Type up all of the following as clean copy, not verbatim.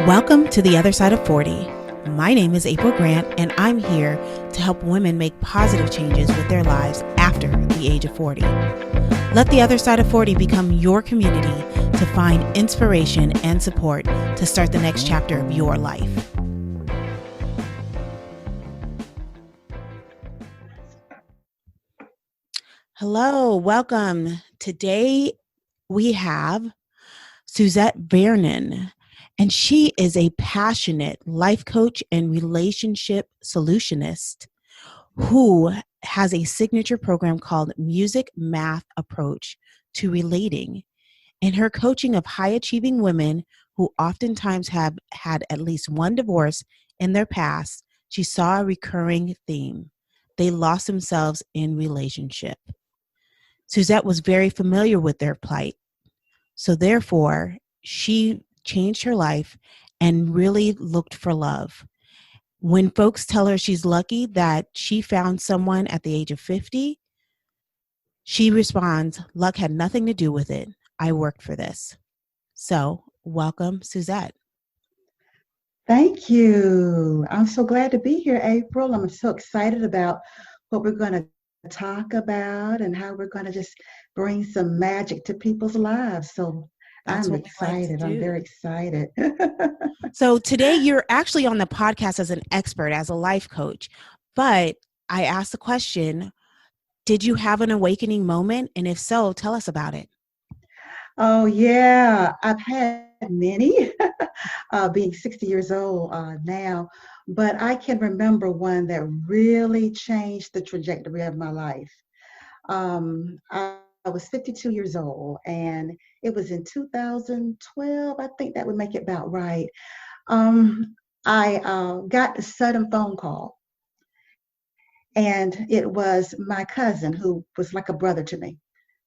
Welcome to the other side of 40. My name is April Grant, and I'm here to help women make positive changes with their lives after the age of 40. Let the other side of 40 become your community to find inspiration and support to start the next chapter of your life. Hello, welcome. Today we have Suzette Vearnon, and she is a passionate life coach and relationship solutionist who has a signature program called Music Math Approach to Relating. In her coaching of high achieving women who oftentimes have had at least one divorce in their past, she saw a recurring theme. They lost themselves in relationship. Suzette was very familiar with their plight. So therefore, she changed her life and really looked for love. When folks tell her she's lucky that she found someone at the age of 50, she responds, luck had nothing to do with it. I worked for this. So welcome, Suzette. Thank you. I'm so glad to be here, April. I'm so excited about what we're going to talk about and how we're going to just bring some magic to people's lives. So That's I'm what we like to excited. I'm do. very excited. So today you're actually on the podcast as an expert, as a life coach. But I asked the question, did you have an awakening moment? And if so, tell us about it. Oh, yeah. I've had many, being 60 years old now, but I can remember one that really changed the trajectory of my life. I was 52 years old, and it was in 2012. I think that would make it about right. I got a sudden phone call, and it was my cousin who was like a brother to me,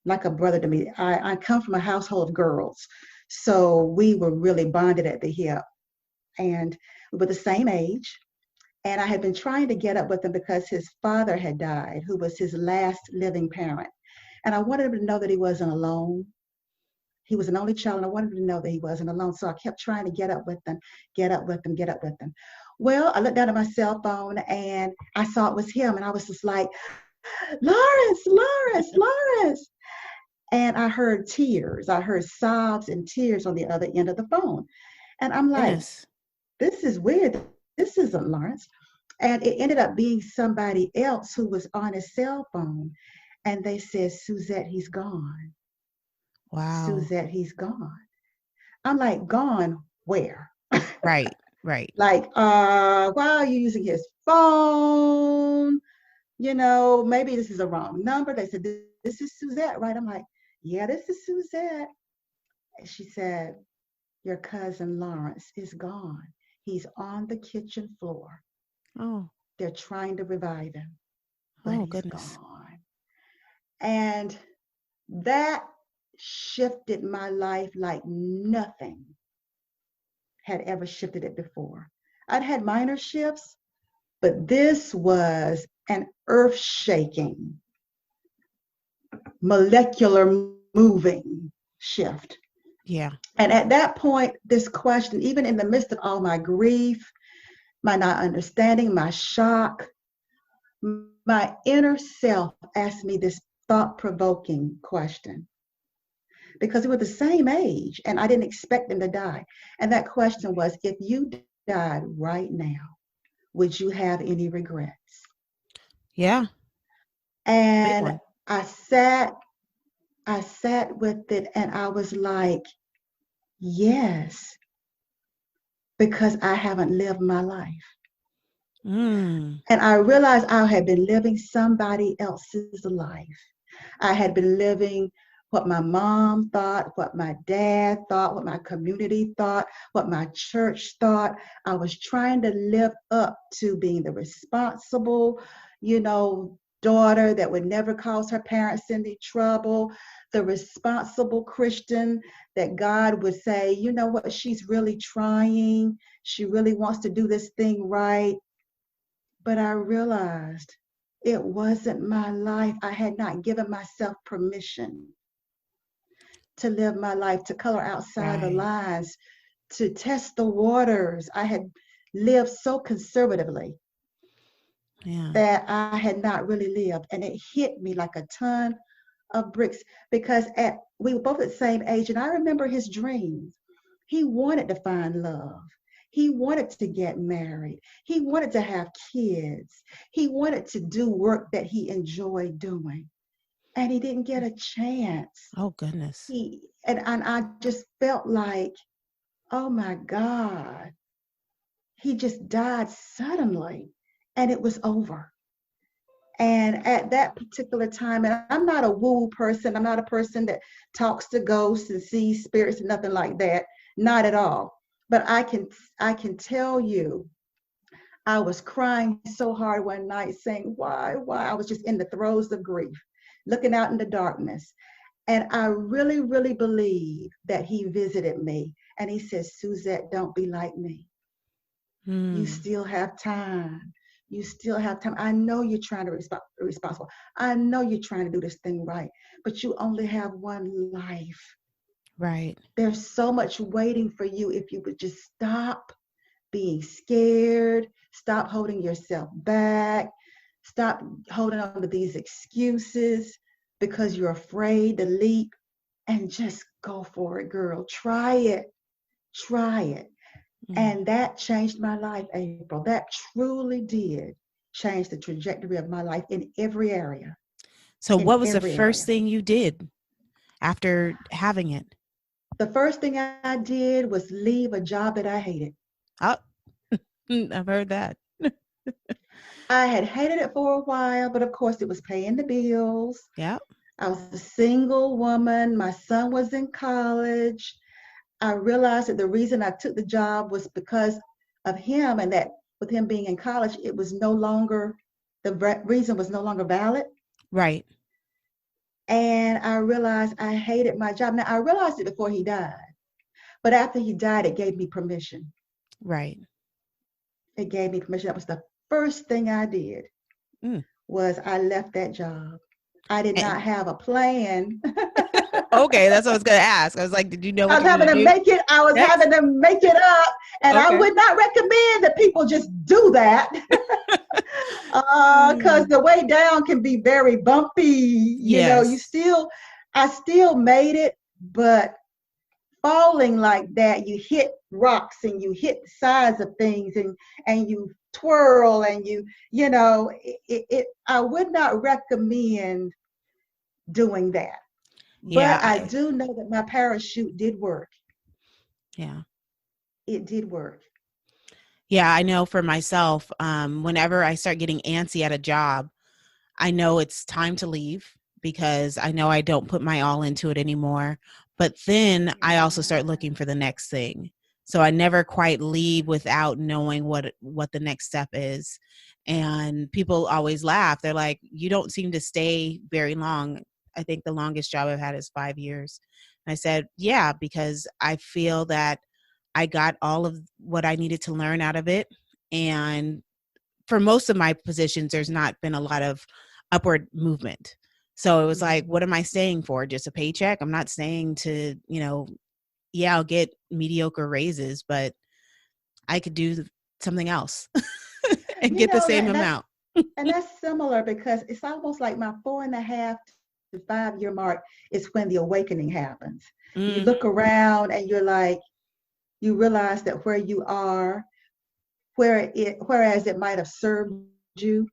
like a brother to me. I come from a household of girls, so we were really bonded at the hip, and we were the same age. And I had been trying to get up with him because his father had died, who was his last living parent. And I wanted him to know that he wasn't alone. He was an only child, and I wanted him to know that he wasn't alone. So I kept trying to get up with him, get up with him, get up with him. Well, I looked down at my cell phone and I saw it was him, and I was just like, Lawrence, Lawrence, Lawrence. And I heard tears. I heard sobs and tears on the other end of the phone. And I'm like, Goodness. this is weird. This isn't Lawrence. And it ended up being somebody else who was on his cell phone. And they said, Suzette, he's gone. Wow. Suzette, he's gone. I'm like, gone where? Right, right. Like, why are you using his phone? Maybe this is a wrong number. They said, this is Suzette, right? I'm like, yeah, this is Suzette. And she said, your cousin Lawrence is gone. He's on the kitchen floor. Oh, They're trying to revive him, but oh he's goodness. gone. And that shifted my life like nothing had ever shifted it before. I'd had minor shifts, but this was an earth shaking, molecular moving shift. Yeah. And at that point, this question, even in the midst of all my grief, my not understanding, my shock, my inner self asked me this thought provoking question because we were the same age and I didn't expect them to die. And that question was, if you died right now, would you have any regrets? Yeah. Big And one. I sat, I sat with it and I was like, yes, because I haven't lived my life. Mm. And I realized I had been living somebody else's life. I had been living what my mom thought, what my dad thought, what my community thought, what my church thought. I was trying to live up to being the responsible, daughter that would never cause her parents any trouble, the responsible Christian that God would say, you know what, she's really trying. She really wants to do this thing right. But I realized it wasn't my life. I had not given myself permission to live my life, to color outside the Right. lines, to test the waters. I had lived so conservatively Yeah. that I had not really lived. And it hit me like a ton of bricks because we were both at the same age. And I remember his dreams. He wanted to find love. He wanted to get married. He wanted to have kids. He wanted to do work that he enjoyed doing. And he didn't get a chance. Oh, goodness. And I just felt like, oh my God, he just died suddenly and it was over. And at that particular time, and I'm not a woo person, I'm not a person that talks to ghosts and sees spirits and nothing like that, not at all. But I can tell you, I was crying so hard one night saying, why? I was just in the throes of grief, looking out in the darkness. And I really, really believe that he visited me. And he said, Suzette, don't be like me. You Mm. still have time. You still have time. I know you're trying to be responsible. I know you're trying to do this thing right, but you only have one life. Right. There's so much waiting for you if you would just stop being scared, stop holding yourself back, stop holding on to these excuses because you're afraid to leap and just go for it, girl. Try it. Try it. Mm. And that changed my life, April. That truly did change the trajectory of my life in every area. So, In what was the every first area. thing you did after having it? The first thing I did was leave a job that I hated. Oh, I've heard that. I had hated it for a while, but of course it was paying the bills. Yeah. I was a single woman. My son was in college. I realized that the reason I took the job was because of him, and that with him being in college, it was no longer, the reason was no longer valid. Right. And I realized I hated my job. Now, I realized it before he died, but after he died, it gave me permission. Right. It gave me permission. That was the first thing I did Mm. was I left that job. I did not And have a plan. okay, that's what I was gonna ask. I was like, did you know I what was you're having gonna to do make it, I was next? having to make it up. And I Okay. would not recommend that people just do that. Because Mm. the way down can be very bumpy. Yes. I still made it, but falling like that, you hit rocks and you hit the sides of things and you twirl and I would not recommend doing that. Yeah. But I do know that my parachute did work. Yeah. It did work. Yeah. I know for myself, whenever I start getting antsy at a job, I know it's time to leave because I know I don't put my all into it anymore. But then I also start Yeah. looking for the next thing. So I never quite leave without knowing what the next step is. And people always laugh. They're like, "You don't seem to stay very long." I think the longest job I've had is 5 years. And I said, "Yeah, because I feel that I got all of what I needed to learn out of it, and for most of my positions, there's not been a lot of upward movement. So it was like, what am I Mhm. staying for? Just a paycheck? I'm not staying to, yeah, I'll get mediocre raises, but I could do something else and You get the know same that amount. that's similar because it's almost like my 4.5 to 5 year mark is when the awakening happens. You Mm-hmm. look around and you're like, you realize that where you are, whereas it might have served you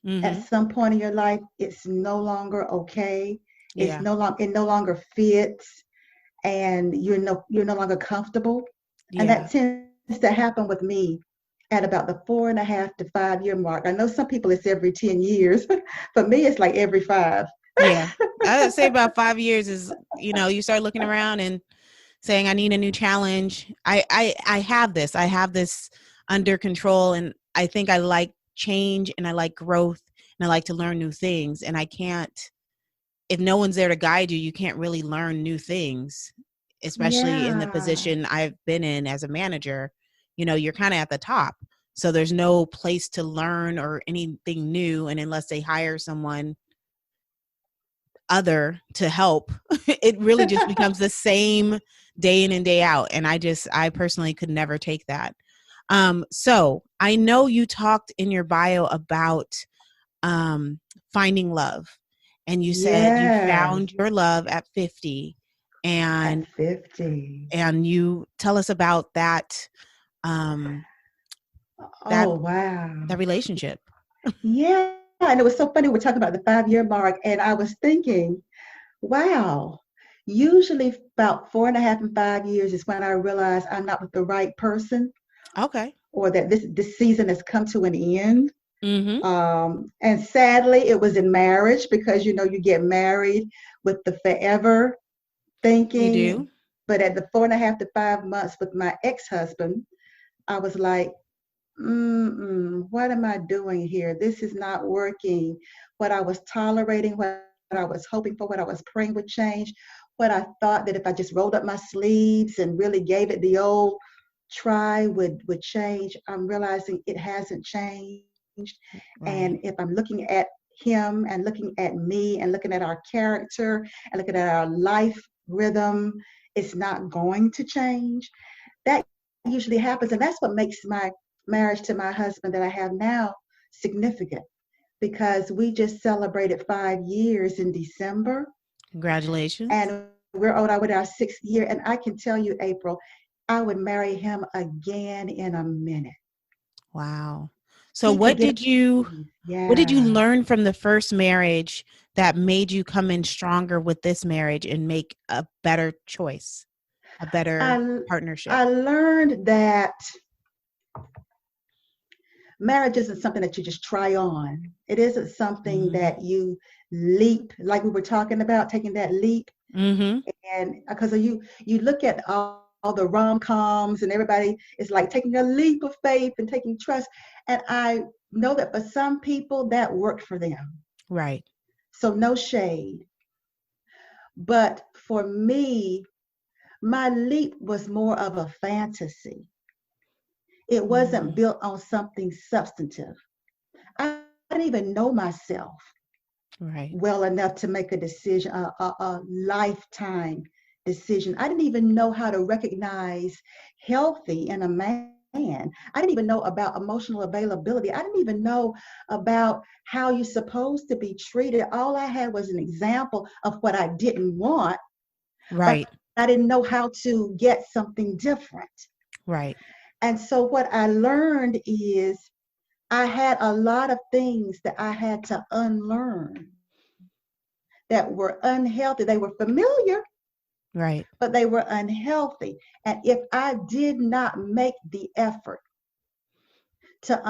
at Mm-hmm. some point in your life, it's no longer okay. Yeah. It no longer fits, and you're no longer comfortable. And Yeah. that tends to happen with me at about the 4.5 to 5 year mark. I know some people it's every 10 years. For me, it's like every five. Yeah. I would say about 5 years is, you start looking around and saying, I need a new challenge. I have this. I have this under control. And I think I like change and I like growth and I like to learn new things. And I can't, if no one's there to guide you, you can't really learn new things, especially in the Yeah. position I've been in as a manager. You're kind of at the top. So there's no place to learn or anything new. And unless they hire someone other to help, it really just becomes the same day in and day out. And I personally could never take that. So I know you talked in your bio about um, finding love, and you said you Yes, found your love at 50, at and 50. you tell us about um, that Oh, wow. that relationship. Yeah. And it was so funny. We're talking about the 5 year mark. And I was thinking, wow, usually about 4.5 and 5 years is when I realize I'm not with the right person, Okay. or that this season has come to an end. Mm-hmm. And sadly, it was in marriage, because you get married with the forever You thinking. do. But at the 4.5 to 5 months with my ex-husband, I was like, what am I doing here? This is not working. What I was tolerating, what I was hoping for, what I was praying would change, what I thought that if I just rolled up my sleeves and really gave it the old try would change. I'm realizing it hasn't changed. And if I'm Right. looking at him and looking at me and looking at our character and looking at our life rhythm, it's not going to change. That usually happens. And that's what makes my marriage to my husband that I have now significant, because we just celebrated 5 years in December, Congratulations. and we're on our way to our 6th year. And I can tell you, April, I would marry him again in a minute. Wow. So He could get a what did you yeah. learn from the first marriage that made you come in stronger with this marriage and make a better choice, a better I partnership? I learned that marriage isn't something that you just try on. It isn't something Mm-hmm. that you leap, like we were talking about, taking that leap. Mm-hmm. And because you look at all the rom-coms, and everybody is like taking a leap of faith and taking trust. And I know that for some people that worked for them. Right. So no shade. But for me, my leap was more of a fantasy. It wasn't Mm, built on something substantive. I didn't even know myself right. well enough to make a decision, a lifetime decision. I didn't even know how to recognize healthy in a man. I didn't even know about emotional availability. I didn't even know about how you're supposed to be treated. All I had was an example of what I didn't want, but Right. I didn't know how to get something different. Right. And so what I learned is I had a lot of things that I had to unlearn that were unhealthy. They were familiar, Right. but they were unhealthy. And if I did not make the effort to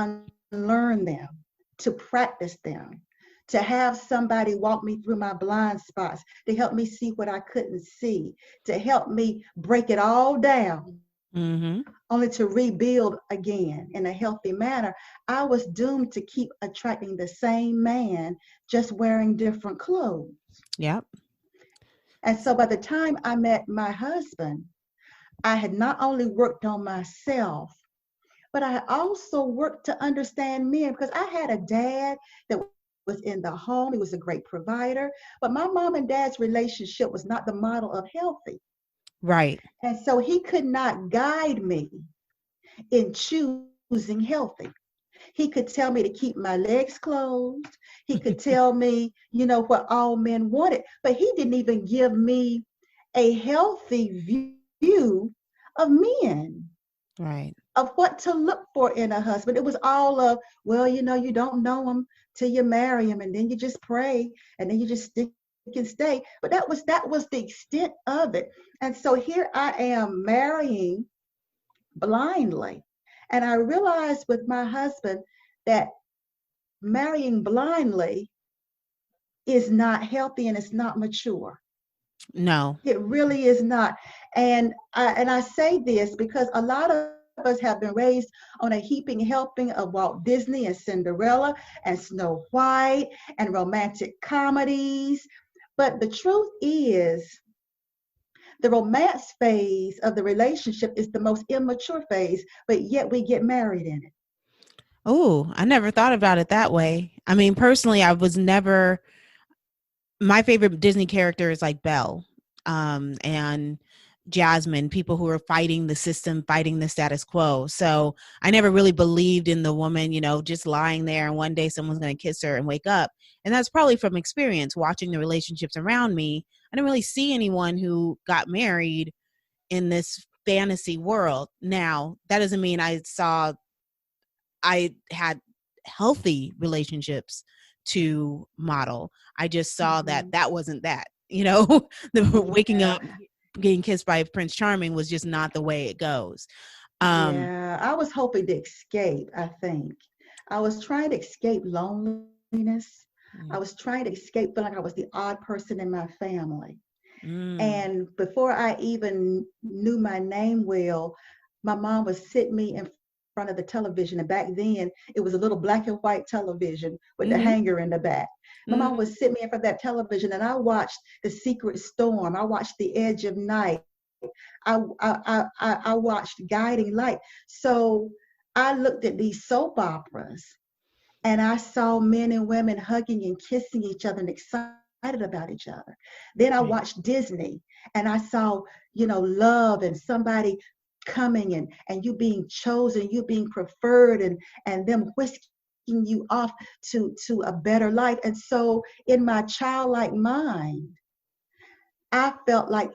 unlearn them, to practice them, to have somebody walk me through my blind spots, to help me see what I couldn't see, to help me break it all down, Mm-hmm. only to rebuild again in a healthy manner, I was doomed to keep attracting the same man, just wearing different clothes. Yep. And so by the time I met my husband, I had not only worked on myself, but I also worked to understand men, because I had a dad that was in the home. He was a great provider, but my mom and dad's relationship was not the model of healthy. Right. And so he could not guide me in choosing healthy. He could tell me to keep my legs closed. He could tell me, what all men wanted, but he didn't even give me a healthy view of men, Right. of what to look for in a husband. It was all of, well, you don't know him till you marry him, and then you just pray, and then you just stick and stay. But that was the extent of it. And so here I am marrying blindly. And I realized with my husband that marrying blindly is not healthy and it's not mature. No. It really is not. And I say this because a lot of us have been raised on a heaping helping of Walt Disney and Cinderella and Snow White and romantic comedies. But the truth is, the romance phase of the relationship is the most immature phase, but yet we get married in it. Oh, I never thought about it that way. I mean, personally, I was never my favorite Disney character is like Belle, and Jasmine, people who are fighting the system, fighting the status quo. So I never really believed in the woman, just lying there and one day someone's going to kiss her and wake up. And that's probably from experience watching the relationships around me. I didn't really see anyone who got married in this fantasy world. Now, that doesn't mean I had healthy relationships to model. I just saw that Hmm. that wasn't that, the waking Yeah. up, getting kissed by Prince Charming was just not the way it goes. Um, Yeah, I was hoping to escape, I think. I was trying to escape loneliness. I was mm, trying to escape feeling like I was the odd person in my family. mm, And before I even knew my name well, my mom would sit me in front of the television. And back then, it was a little black and white television with the mm-hmm, hanger in the back. My mom would mm-hmm, sit me in front of that television, and I watched The Secret Storm. I watched The Edge of Night. I watched Guiding Light. So I looked at these soap operas and I saw men and women hugging and kissing each other and excited about each other. Then I watched right, Disney and I saw, love and somebody coming and you being chosen, you being preferred and them whisking you off to a better life. And so in my childlike mind, I felt like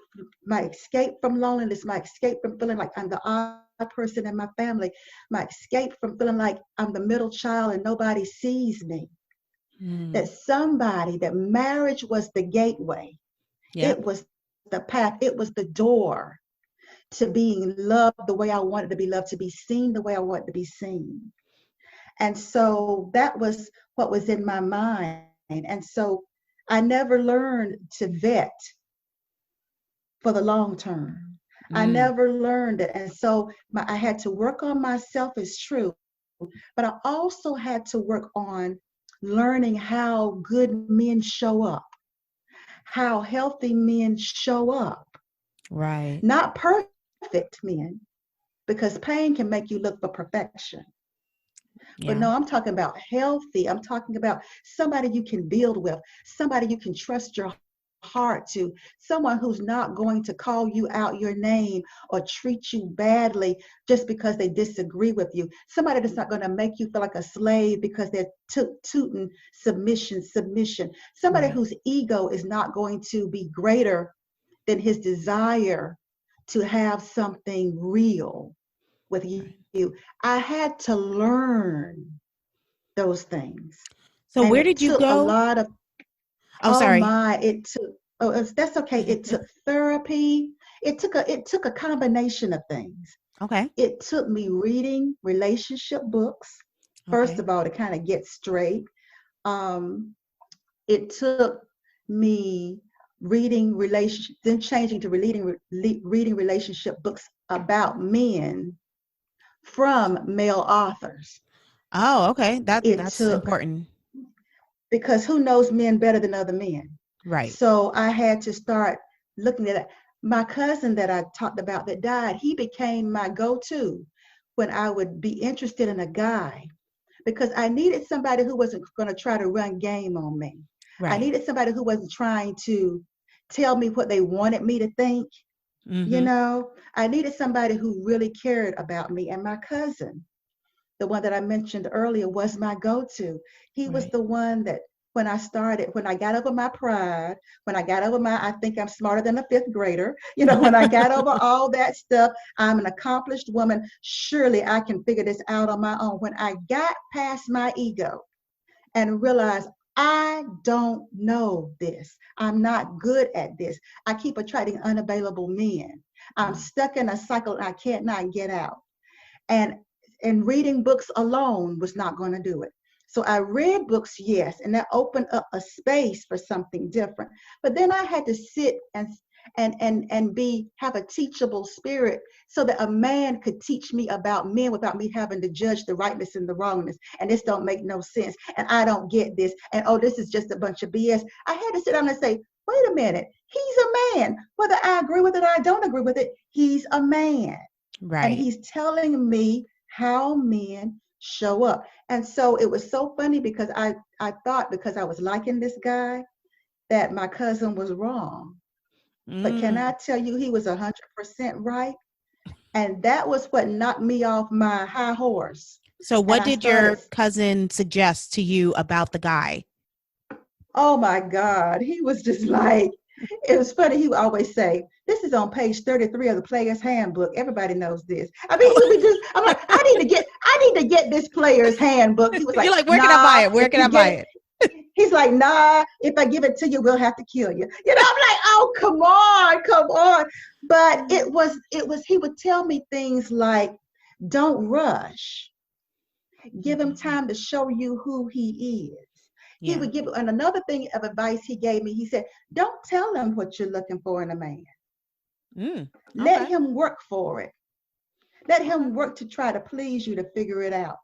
my escape from loneliness, my escape from feeling like I'm the odd person in my family, my escape from feeling like I'm the middle child and nobody sees me, that mm, somebody, that marriage was the gateway. yep, It was the path, it was the door to being loved the way I wanted to be loved, to be seen the way I wanted to be seen. And so that was what was in my mind. And so I never learned to vet for the long term. I mm, never learned it. And so I had to work on myself, is true, but I also had to work on learning how good men show up, how healthy men show up. right, Not perfect men, because pain can make you look for perfection. But no, I'm yeah, talking about healthy. I'm talking about somebody you can build with, somebody you can trust your heart to, someone who's not going to call you out your name or treat you badly just because they disagree with you. Somebody that's not going to make you feel like a slave because they're tooting submission, submission. Somebody right, whose ego is not going to be greater than his desire to have something real with right. you. I had to learn those things. So And where it did you took a go? lot of, Oh, oh sorry. my, it took, oh, that's okay. It took therapy. It took a combination of things. Okay, It took me reading relationship books, first okay. of all, to kind of get straight. Um, it took me reading relationship, then changing to reading relationship books about men from male authors. Oh, okay. It That's took, important. because who knows men better than other men? Right. So I had to start looking at it. My cousin that I talked about that died, he became my go-to when I would be interested in a guy, because I needed somebody who wasn't going to try to run game on me. I Right. needed somebody who wasn't trying to tell me what they wanted me to think. Mm-hmm. I needed somebody who really cared about me. And my cousin, the one that I mentioned earlier, was my go-to. He was Right. the one that when I got over my pride, when I got over I think I'm smarter than a fifth grader, when I got over all that stuff, I'm an accomplished woman. Surely I can figure this out on my own. When I got past my ego and realized I don't know this, I'm not good at this, I keep attracting unavailable men. I'm Mm, stuck in a cycle and I can't not get out. And reading books alone was not going to do it. So I read books, yes, and that opened up a space for something different. But then I had to sit and be have a teachable spirit so that a man could teach me about men without me having to judge the rightness and the wrongness. And this don't make no sense. And I don't get this. And oh, this is just a bunch of BS. I had to sit down and say, wait a minute, he's a man. Whether I agree with it or I don't agree with it, he's a man, and right. he's telling me how men show up. And so it was so funny because I thought, because I was liking this guy, that my cousin was wrong. But can Mm. I tell you, he was 100% right? And that was what knocked me off my high horse. So And what I did started, your cousin suggest to you about the guy? oh my God, he was just like, it was funny. He would always say, "This is on page 33 of the Player's Handbook. Everybody knows this." I mean, he would be just, I'm like, I need to get this Player's Handbook. He was You're like, like, where can I buy "Nah, it? Where if can you I buy get it," it? he's like, "Nah, if I give it to you, we'll have to kill you." You know, I'm like, "Oh, come on, come on." But he would tell me things like, "Don't rush. Give him Mhm. time to show you who he is." He Yeah. would give, and another thing of advice he gave me, he said, "Don't tell him what you're looking for in a man. Mm. Let Okay. him work for it. Let Okay. him work to try to please you to figure it out."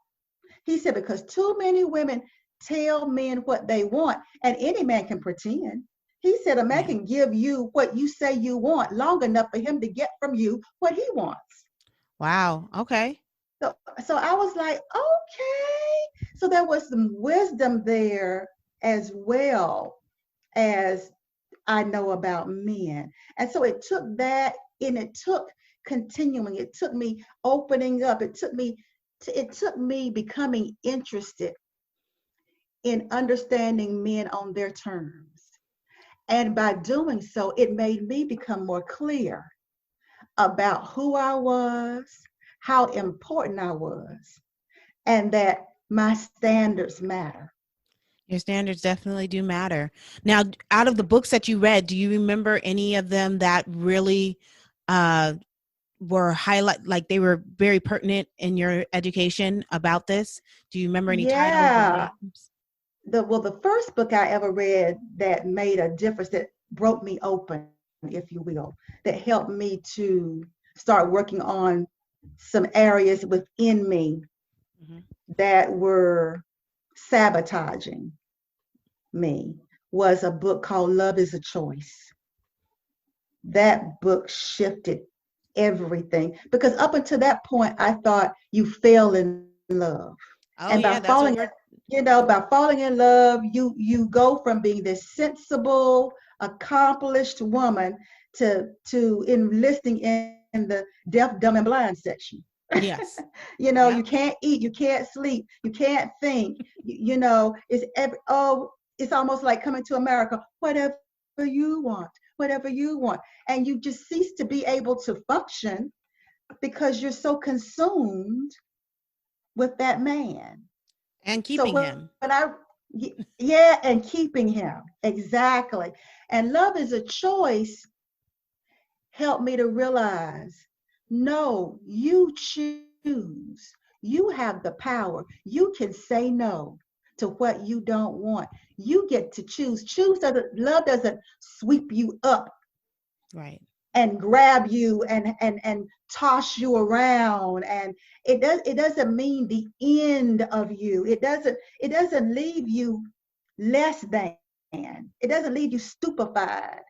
He said, because too many women tell men what they want, and any man can pretend. He said, a man Yeah. can give you what you say you want long enough for him to get from you what he wants. Wow. Okay. So I was like, okay. So there was some wisdom there as well as I know about men. And so it took that, and it took continuing. It took me opening up. It took me becoming interested in understanding men on their terms. And by doing so, it made me become more clear about who I was, how important I was, and that my standards matter. Your standards definitely do matter. Now, out of the books that you read, do you remember any of them that really uh, were highlight, like they were very pertinent in your education about this? Do you remember any titles or Yeah. names? The first book I ever read that made a difference, that broke me open, if you will, that helped me to start working on some areas within me Hmm. that were sabotaging me, was a book called Love is a Choice. That book shifted everything, because up until that point I thought you fell in love, and by Oh yeah, falling, that's what we're. by falling in love, you go from being this sensible, accomplished woman to enlisting in the deaf, dumb, and blind section. Yes. You know, you Yep. can't eat, you can't sleep, you can't think. You know, it's almost like Coming to America. Whatever you want, whatever you want, and you just cease to be able to function because you're so consumed with that man. And So keeping him. yeah, and keeping him. Exactly. And Love is a Choice helped me to realize, no, you choose. You have the power. You can say no to what you don't want. You get to choose. Love doesn't sweep you up Right. and grab you and toss you around, and it doesn't mean the end of you. It doesn't leave you less than. It doesn't leave you stupefied.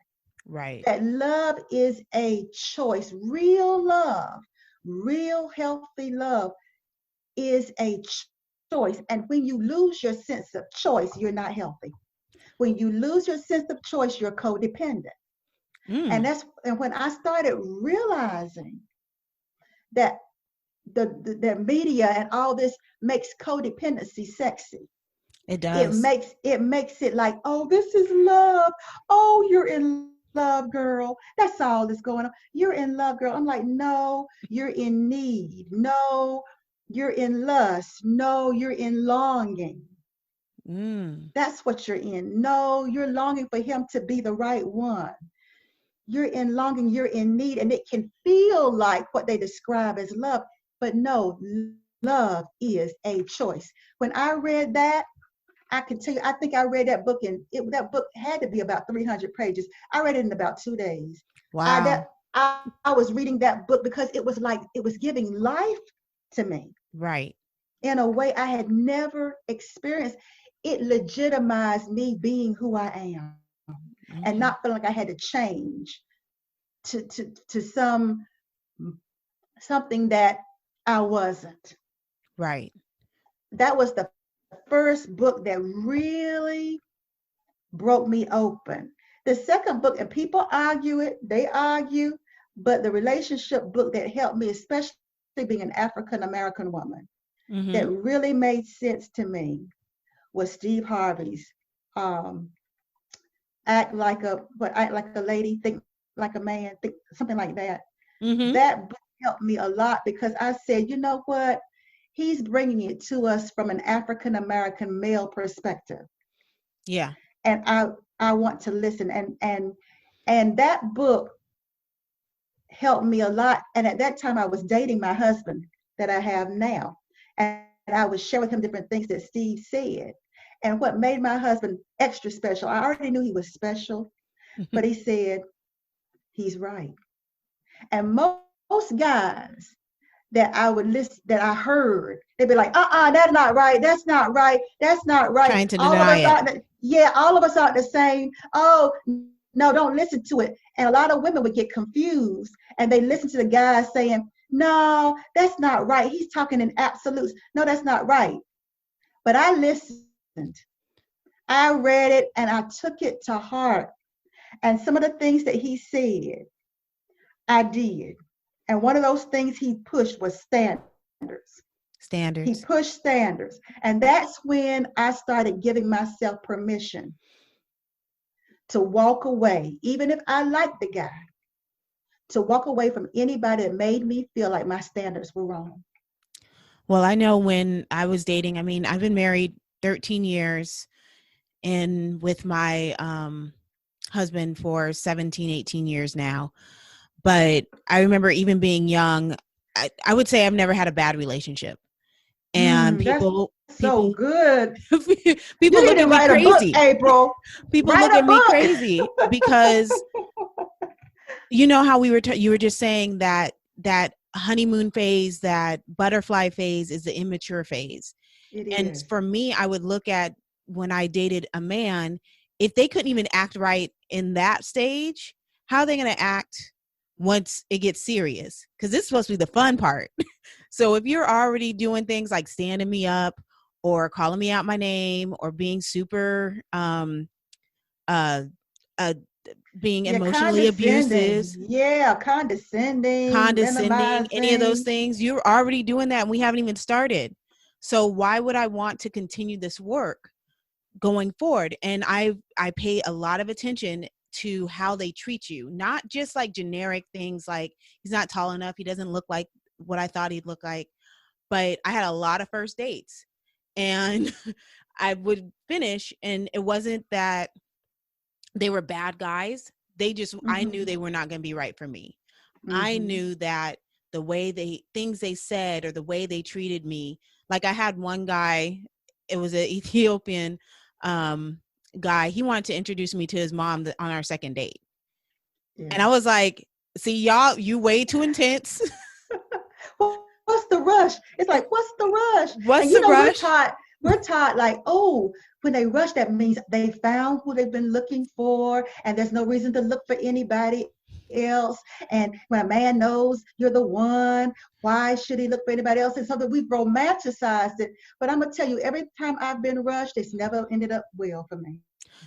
Right. That love is a choice. Real love, real healthy love is a choice. And when you lose your sense of choice, you're not healthy. When you lose your sense of choice, you're codependent. Mm. And when I started realizing that the media and all this makes codependency sexy. It It does. makes it makes it like, oh, this is love. Oh, you're in love, girl. That's all that's going on. You're in love, girl. I'm like, no, you're in need. No, you're in lust. No, you're in longing. Mm. That's what you're in. No, you're longing for him to be the right one. You're in longing, you're in need, and it can feel like what they describe as love. But no, love is a choice. When I read that, I can tell you, I think I read that book that book had to be about 300 pages. I read it in about 2 days. Wow. I was reading that book because it was giving life to me Right. in a way I had never experienced. It legitimized me being who I am and not feeling Okay. like I had to change to something that I wasn't. Right. That was the first book that really broke me open. The second book, and people argue it, they argue, but the relationship book that helped me, especially being an African American woman, that Mm-hmm. really made sense to me was Steve Harvey's um, act like a lady, think like a man, think something like that. Mm-hmm. That book helped me a lot because I said, you know what? He's bringing it to us from an African American male perspective, Yeah. and I want to listen. And that book helped me a lot. And at that time, I was dating my husband that I have now, and I would share with him different things that Steve said. And what made my husband extra special, I already knew he was special, but he said, he's right. And most guys that I would listen, that I heard, they'd be like, that's not right. That's not right. That's not right. Trying to All of deny us it. aren't, yeah, all of us aren't the same. Oh, no, don't listen to it. And a lot of women would get confused and they listen to the guy saying, no, that's not right. He's talking in absolutes. No, that's not right. But I listened. I read it and I took it to heart. And some of the things that he said, I did. And one of those things he pushed was standards. He pushed Standards. standards. And that's when I started giving myself permission to walk away, even if I liked the guy, to walk away from anybody that made me feel like my standards were wrong. Well, I know when I was dating, I mean, I've been married 13 years and with my husband for 17, 18 years now. But I remember even being young, I would say I've never had a bad relationship. And That's people, so people, good. You need people to look at write me a book, crazy. April. People Write look a at me book. crazy because you know how you were just saying that that honeymoon phase, that butterfly phase is the immature phase. It And is. for me, I would look at when I dated a man, if they couldn't even act right in that stage, how are they going to act once it gets serious? Because this is supposed to be the fun part. So if you're already doing things like standing me up or calling me out my name or being super uh uh being Yeah, emotionally abusive, condescending. Yeah, condescending, condescending, any of those minimizing. things, you're already doing that and we haven't even started. So why would I want to continue this work going forward? And I pay a lot of attention to how they treat you, not just like generic things like he's not tall enough, he doesn't look like what I thought he'd look like. But I had a lot of first dates and I would finish and it wasn't that they were bad guys. They just, I knew Mm-hmm. they were not going to be right for me. I Mm-hmm. knew that the way things they said or the way they treated me, like I had one guy, it was an Ethiopian um, guy. He wanted to introduce me to his mom on our second date. And Yeah. I was like, see, y'all, you way too intense. What's the rush? It's like, what's the rush? And you What's know, the rush? we're taught like, oh, when they rush, that means they found who they've been looking for, and there's no reason to look for anybody else. And when a man knows you're the one, why should he look for anybody else? And so that we've romanticized it. But I'm gonna tell you, every time I've been rushed, it's never ended up well for me.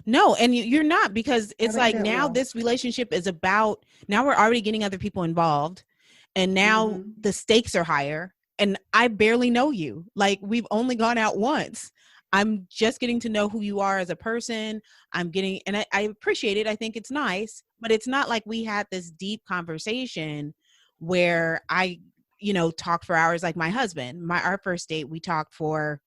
No, and you're not, because Never it's ended like up now well. this relationship is about, now we're already getting other people involved and now Mm-hmm. the stakes are higher and I barely know you. Like we've only gone out once. I'm just getting to know who you are as a person. I'm getting, and I appreciate it. I think it's nice, but it's not like we had this deep conversation where talk for hours like my husband. Our first date, we talked for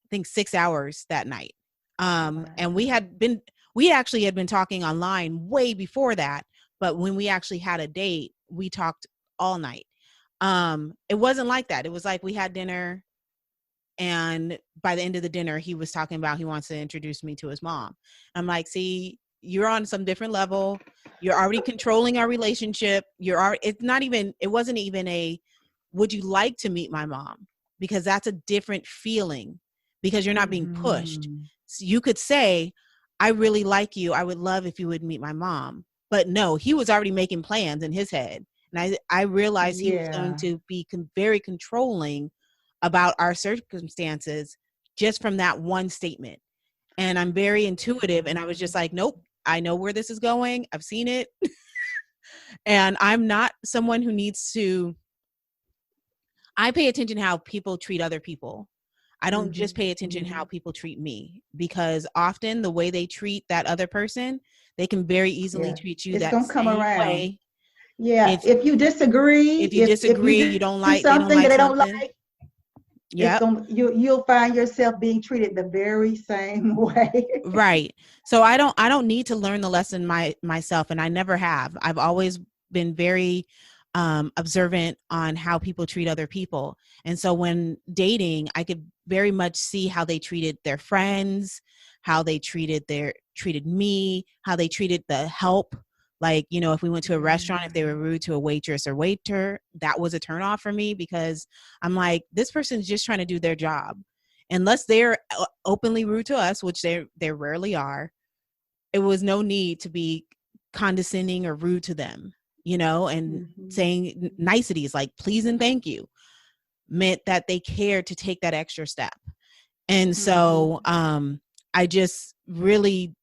I think 6 hours that night. And Wow. we actually had been talking online way before that, but when we actually had a date, we talked all night. It wasn't like that. It was like we had dinner, and by the end of the dinner, he was talking about he wants to introduce me to his mom. I'm like, see, you're on some different level. You're already controlling our relationship. It wasn't even a, would you like to meet my mom? Because that's a different feeling because you're not being pushed. Mm-hmm. So you could say, I really like you. I would love if you would meet my mom. But no, he was already making plans in his head. And I realized he was going Yeah. to be very controlling about our circumstances just from that one statement. and I'm very intuitive. And I was just like, nope, I know where this is going. I've seen it. And I'm not someone who needs to, I pay attention to how people treat other people. I don't just Mhm. pay attention to how people treat me, because often the way they treat that other person, they can very easily Yeah. treat you It's that gonna come same around. way. Yeah. If If you disagree, if you if you disagree, do you don't like, they don't something that like they don't something. like, it's Yep. gonna you'll find yourself being treated the very same way. Right. So I don't need to learn the lesson myself, and I never have. I've always been very observant on how people treat other people. And so when dating, I could very much see how they treated their friends, how they treated me, how they treated the help. Like, if we went to a restaurant, if they were rude to a waitress or waiter, that was a turnoff for me, because I'm like, this person's just trying to do their job. Unless they're openly rude to us, which they rarely are, it was no need to be condescending or rude to them, and Mhm. saying niceties like please and thank you meant that they cared to take that extra step. And Mhm. so I just really,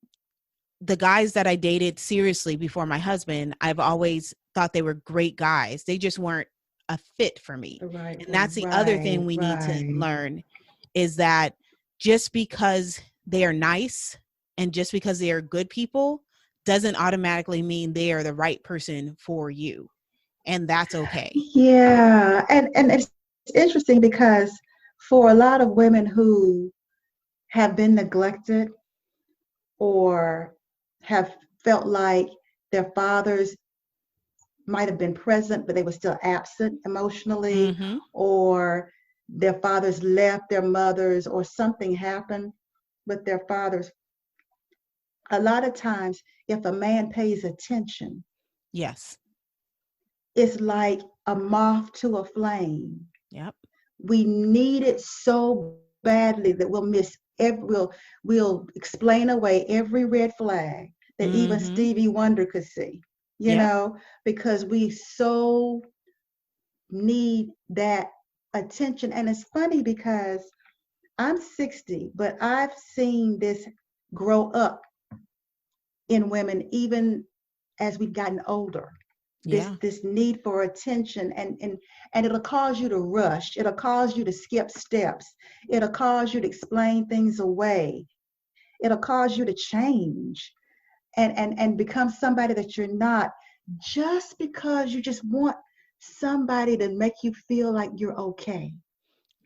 the guys that I dated seriously before my husband, I've always thought they were great guys. They just weren't a fit for me. The right And one. that's the other thing Right, we need to right. learn, is that just because they are nice and just because they are good people doesn't automatically mean they are the right person for you. And that's okay. Yeah, and it's interesting because for a lot of women who have been neglected or have felt like their fathers might have been present, but they were still absent emotionally, Mm-hmm. or their fathers left their mothers, or something happened with their fathers. A lot of times, if a man pays attention, Yes. it's like a moth to a flame. Yep. We need it so badly that we'll explain away every red flag that even Mm-hmm. Stevie Wonder could see, Yep. because we so need that attention. And it's funny because I'm 60, but I've seen this grow up in women even as we've gotten older. This Yeah. this need for attention, and it'll cause you to rush. It'll cause you to skip steps. It'll cause you to explain things away. It'll cause you to change and become somebody that you're not, just because you just want somebody to make you feel like you're okay,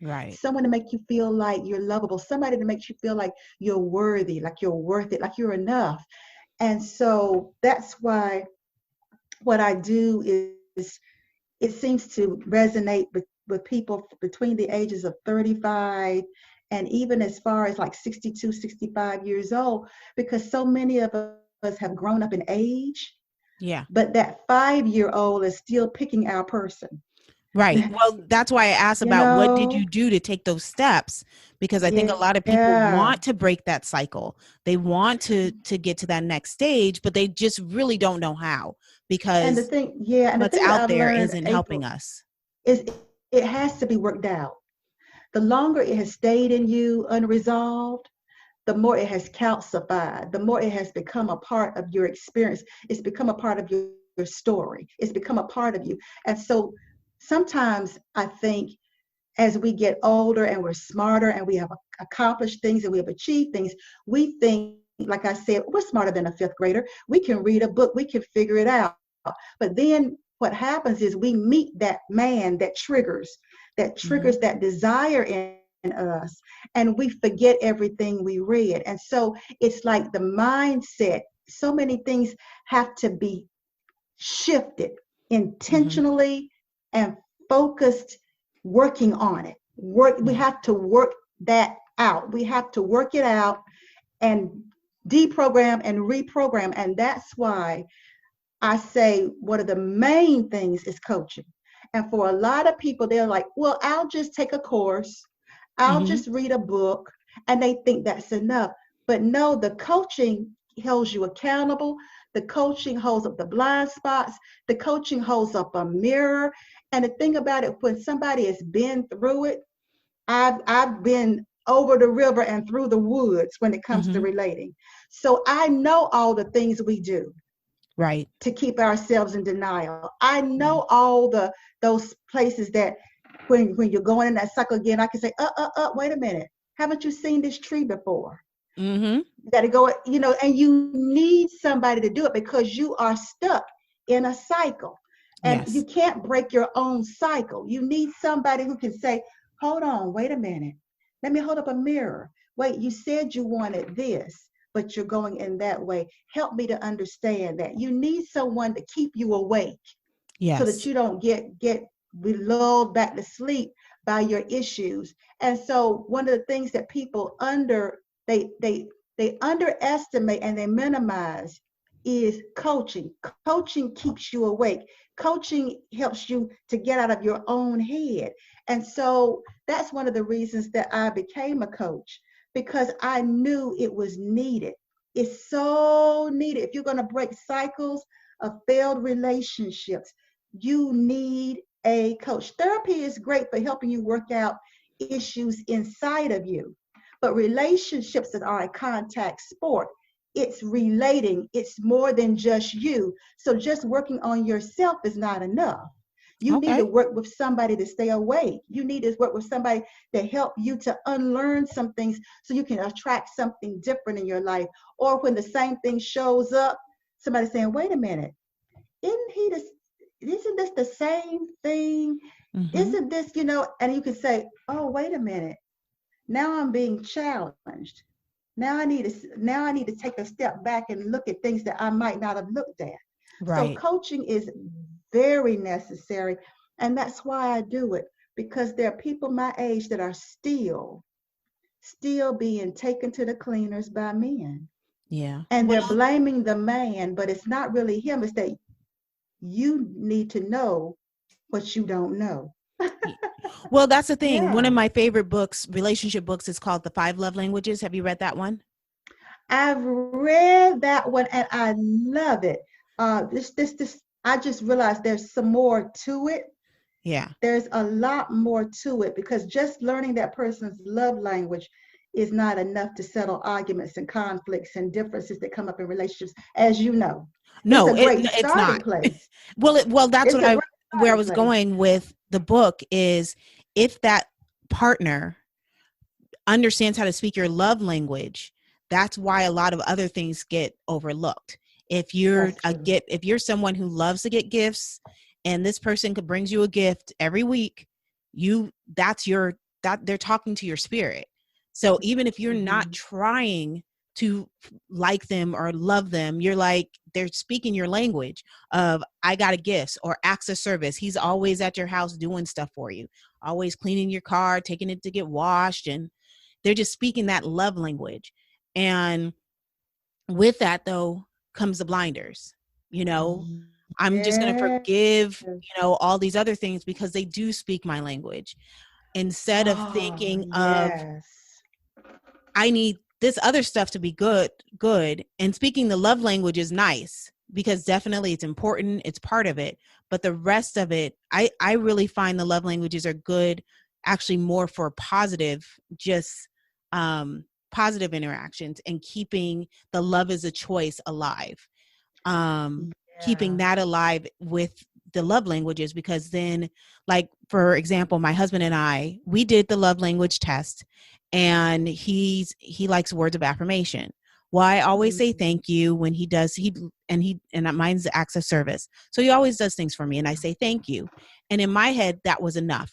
Right. someone to make you feel like you're lovable, somebody to make you feel like you're worthy, like you're worth it, like you're enough. And so that's why what I do is, it seems to resonate with people between the ages of 35 and even as far as like 62, 65 years old, because so many of us have grown up in age, Yeah. but that 5-year old is still picking our person. Right. Well, that's why I asked you about what did know? you do to take those steps, because I think a lot of people Yeah. want to break that cycle. They want to get to that next stage, but they just really don't know how, because And the what's thing that out I've there learned, isn't helping April, us. is it has to be worked out. The longer it has stayed in you unresolved, the more it has calcified, the more it has become a part of your experience. It's become a part of your story. It's become a part of you. And so sometimes I think as we get older and we're smarter and we have accomplished things and we have achieved things, we think, like I said, we're smarter than a fifth grader. We can read a book, we can figure it out. But then what happens is we meet that man that triggers Hmm. that desire in us, and we forget everything we read. And so it's like the mindset, so many things have to be shifted Hmm. intentionally and focused, working on it. We Yeah. have to work that out. We have to work it out and deprogram and reprogram. And that's why I say one of the main things is coaching. And for a lot of people, they're like, well, I'll just take a course, I'll Hmm. just read a book, and they think that's enough. But no, the coaching holds you accountable. The coaching holds up the blind spots. The coaching holds up a mirror. And the thing about it, when somebody has been through it, I've been over the river and through the woods when it comes to Mm-hmm. relating. So I know all the things we do Right. to keep ourselves in denial. I know all those places that when you're going in that cycle again, I can say, wait a minute. Haven't you seen this tree before? Mm-hmm. You got to go, and you need somebody to do it because you are stuck in a cycle and you Yes. can't break your own cycle. You need somebody who can say, hold on, wait a minute. Let me hold up a mirror. Wait, you said you wanted this, but you're going in that way. Help me to understand that. You need someone to keep you awake so that Yes. you don't get lulled back to sleep by your issues. And so one of the things that people they underestimate and they minimize is coaching. Coaching keeps you awake. Coaching helps you to get out of your own head. And so that's one of the reasons that I became a coach, because I knew it was needed. It's so needed. If you're going to break cycles of failed relationships, you need a coach. Therapy is great for helping you work out issues inside of you, but relationships that are a contact sport, it's relating, it's more than just you. So just working on yourself is not enough. You need to Okay. work with somebody to stay awake. You need to work with somebody to help you to unlearn some things so you can attract something different in your life. Or when the same thing shows up, somebody saying, wait a minute, isn't he this, isn't this the same thing? Mm-hmm. Isn't this, and you can say, oh, wait a minute. Now I'm being challenged. Now I need to take a step back and look at things that I might not have looked at. So Right. coaching is very necessary, and that's why I do it, because there are people my age that are still being taken to the cleaners by men. Yeah. And Well, they're blaming the man, but it's not really him. It's that you need to know what you don't know. y- well, that's the thing. One of Yeah. my favorite books, relationship books, is called The Five Love Languages. Have you read that one? I've read that one and I love it. This, I just realized there's some more to it. Yeah. There's a lot more to it, because just learning that person's love language is not enough to settle arguments and conflicts and differences that come up in relationships, as you know. It's a No, great it's starting not. place. Well, that's It's what a I great where I starting was place. going with the book is if that partner understands how to speak your love language, that's why a lot of other things get overlooked. If you're That's true. if you're someone who loves to get gifts and this person could brings you a gift every week, you that's your that they're talking to your spirit. So even if you're not Hmm. trying to like them or love them, you're like they're speaking your language of I got a gift or acts of service. He's always at your house doing stuff for you, always cleaning your car, taking it to get washed, and they're just speaking that love language. And with that, though, comes the blinders. You know, I'm just going to Yes. forgive, all these other things because they do speak my language instead of Oh, thinking of, yes. I need this other stuff to be good. And speaking the love language is nice because definitely it's important. It's part of it. But the rest of it, I really find the love languages are good, actually more for positive, just positive interactions and keeping the love is a choice alive. Keeping Yeah. that alive with the love languages, because then, like, for example, my husband and I, we did the love language test, and he likes words of affirmation. Well, I always say Mhm. thank you when he does. And mine's acts of service, so he always does things for me and I say thank you. And in my head that was enough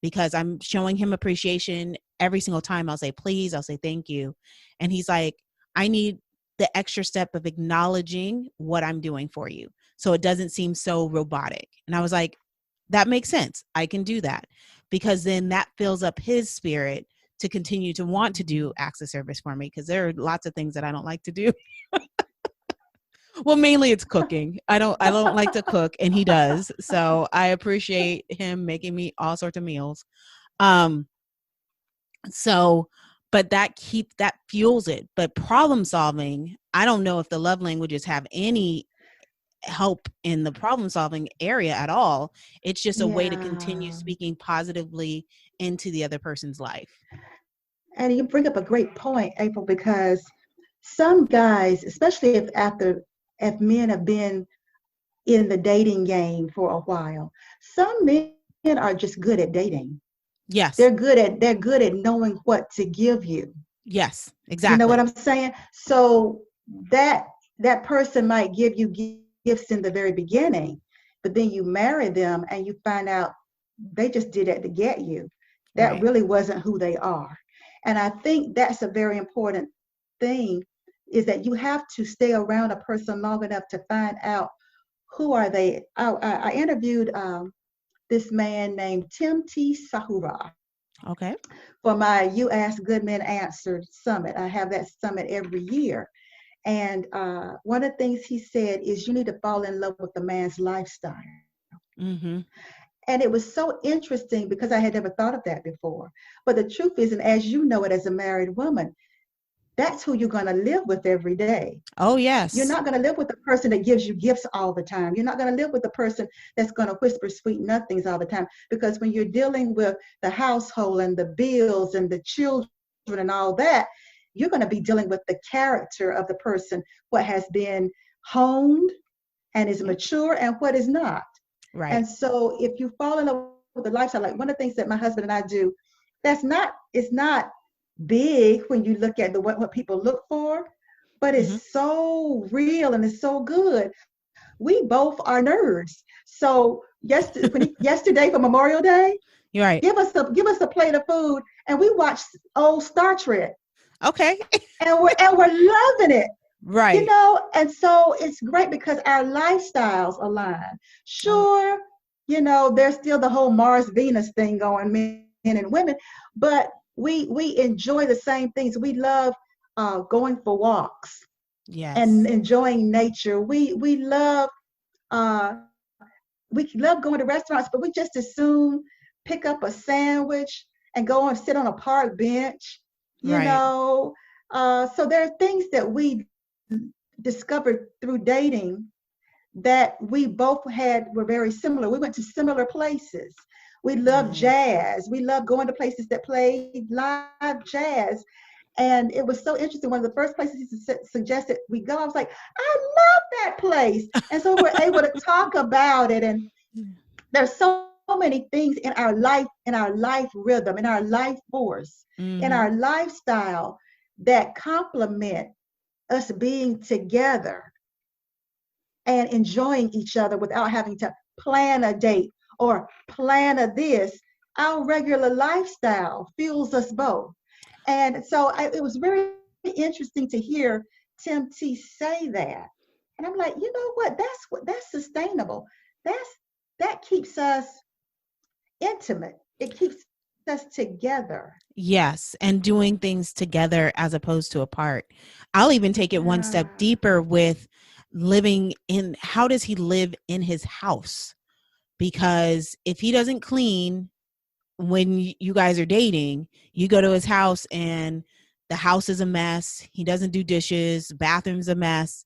because I'm showing him appreciation every single time. I'll say please, I'll say thank you, and he's like, I need the extra step of acknowledging what I'm doing for you so it doesn't seem so robotic. And I was like, that makes sense. I can do that because then that fills up his spirit to continue to want to do acts of service for me because there are lots of things that I don't like to do. Well, mainly it's cooking. I don't like to cook and he does. So I appreciate him making me all sorts of meals. Um so but that fuels it. But problem solving, I don't know if the love languages have any help in the problem solving area at all. It's just a way to continue Yeah. speaking positively into the other person's life. And you bring up a great point, April, because some guys, especially if men have been in the dating game for a while, some men are just good at dating. Yes. They're good at knowing what to give you. Yes, You know what exactly. I'm saying? So that that person might give you gifts in the very beginning, but then you marry them and you find out they just did that to get you. That Right. really wasn't who they are. And I think that's a very important thing, is that you have to stay around a person long enough to find out who are they. I interviewed this man named Tim T. Sahura Okay. for my You Ask Good Men Answered Summit. I have that summit every year. And one of the things he said is you need to fall in love with the man's lifestyle. Mm-hmm. And it was so interesting because I had never thought of that before. But the truth is, and as you know it as a married woman, that's who you're going to live with every day. Oh, You're yes. not going to live with the person that gives you gifts all the time. You're not going to live with the person that's going to whisper sweet nothings all the time. Because when you're dealing with the household and the bills and the children and all that, you're going to be dealing with the character of the person, what has been honed and is mature and what is not. Right. And so if you fall in love with the lifestyle, like one of the things that my husband and I do, it's not big when you look at what people look for, but Mm-hmm. it's so real and it's so good. We both are nerds. So yesterday for Memorial Day, You're right. give us a plate of food and we watched old Star Trek Okay. and we're loving it. Right. And so it's great because our lifestyles align. Oh, Sure, there's still the whole Mars Venus thing going, men and women, but we enjoy the same things. We love going for walks and yes. enjoying nature. Uh, we love going to restaurants, but we just as soon pick up a sandwich and go and sit on a park bench. You Right. know, so there are things that we discovered through dating that we both were very similar. We went to similar places. We love Nice. jazz. We love going to places that play live jazz. And it was so interesting. One of the first places he suggested we go, I was like, I love that place. And so we're able to talk about it. And there's so many things in our life rhythm, in our life force, in our Mm-hmm. lifestyle that complement us being together and enjoying each other without having to plan a date or plan a this. Our regular lifestyle fuels us both. And so it was very interesting to hear Tim T say that. And I'm like, you know what? That's sustainable. That's that keeps us intimate. It keeps us together. Yes. And doing things together as opposed to apart. I'll even take it one step Yeah. deeper with living in, how does he live in his house? Because if he doesn't clean when you guys are dating, you go to his house and the house is a mess. He doesn't do dishes, bathroom's a mess.